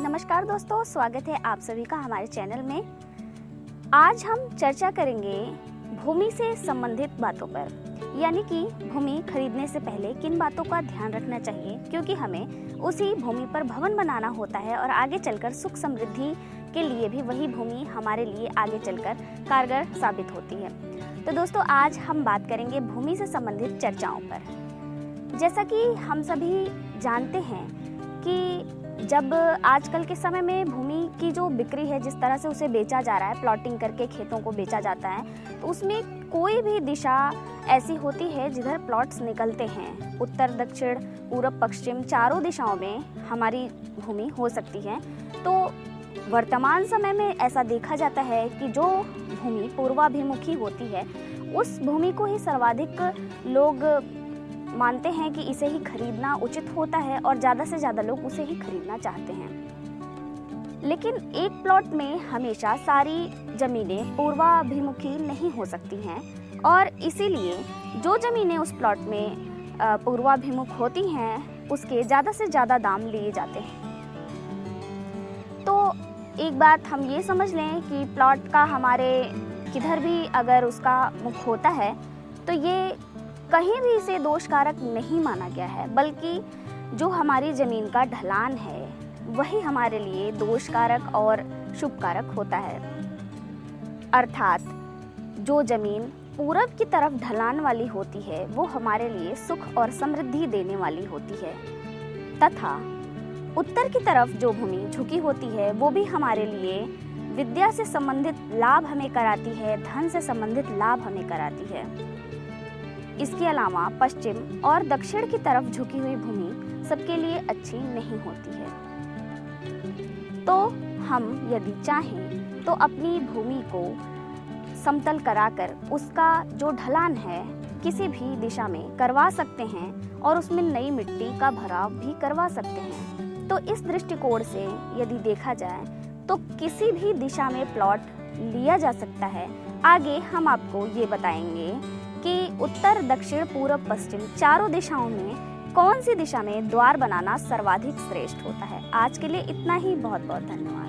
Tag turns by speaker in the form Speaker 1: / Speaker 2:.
Speaker 1: नमस्कार दोस्तों, स्वागत है आप सभी का हमारे चैनल में। आज हम चर्चा करेंगे भूमि से संबंधित बातों पर, यानी कि भूमि खरीदने से पहले किन बातों का ध्यान रखना चाहिए, क्योंकि हमें उसी भूमि पर भवन बनाना होता है और आगे चलकर सुख समृद्धि के लिए भी वही भूमि हमारे लिए आगे चलकर कारगर साबित होती है। तो दोस्तों, आज हम बात करेंगे भूमि से संबंधित चर्चाओं पर। जैसा कि हम सभी जानते हैं कि जब आजकल के समय में भूमि की जो बिक्री है, जिस तरह से उसे बेचा जा रहा है, प्लॉटिंग करके खेतों को बेचा जाता है, तो उसमें कोई भी दिशा ऐसी होती है जिधर प्लॉट्स निकलते हैं। उत्तर, दक्षिण, पूरब, पश्चिम चारों दिशाओं में हमारी भूमि हो सकती है। तो वर्तमान समय में ऐसा देखा जाता है कि जो भूमि पूर्वाभिमुखी होती है, उस भूमि को ही सर्वाधिक लोग मानते हैं कि इसे ही खरीदना उचित होता है और ज़्यादा से ज़्यादा लोग उसे ही खरीदना चाहते हैं। लेकिन एक प्लॉट में हमेशा सारी ज़मीनें पूर्वाभिमुखी नहीं हो सकती हैं और इसीलिए जो ज़मीनें उस प्लॉट में पूर्वाभिमुख होती हैं, उसके ज़्यादा से ज़्यादा दाम लिए जाते हैं। तो एक बात हम ये समझ लें कि प्लॉट का हमारे किधर भी अगर उसका मुख होता है, तो ये कहीं भी इसे दोषकारक नहीं माना गया है, बल्कि जो हमारी ज़मीन का ढलान है वही हमारे लिए दोषकारक और शुभकारक होता है। अर्थात जो ज़मीन पूरब की तरफ ढलान वाली होती है वो हमारे लिए सुख और समृद्धि देने वाली होती है, तथा उत्तर की तरफ जो भूमि झुकी होती है वो भी हमारे लिए विद्या से संबंधित लाभ हमें कराती है, धन से संबंधित लाभ हमें कराती है। इसके अलावा पश्चिम और दक्षिण की तरफ झुकी हुई भूमि सबके लिए अच्छी नहीं होती है। तो हम यदि चाहें तो अपनी भूमि को समतल कराकर उसका जो ढलान है किसी भी दिशा में करवा सकते हैं और उसमें नई मिट्टी का भराव भी करवा सकते हैं। तो इस दृष्टिकोण से यदि देखा जाए तो किसी भी दिशा में प्लॉट लिया जा सकता है। आगे हम आपको ये बताएंगे कि उत्तर, दक्षिण, पूरब, पश्चिम चारों दिशाओं में कौन सी दिशा में द्वार बनाना सर्वाधिक श्रेष्ठ होता है। आज के लिए इतना ही। बहुत बहुत धन्यवाद।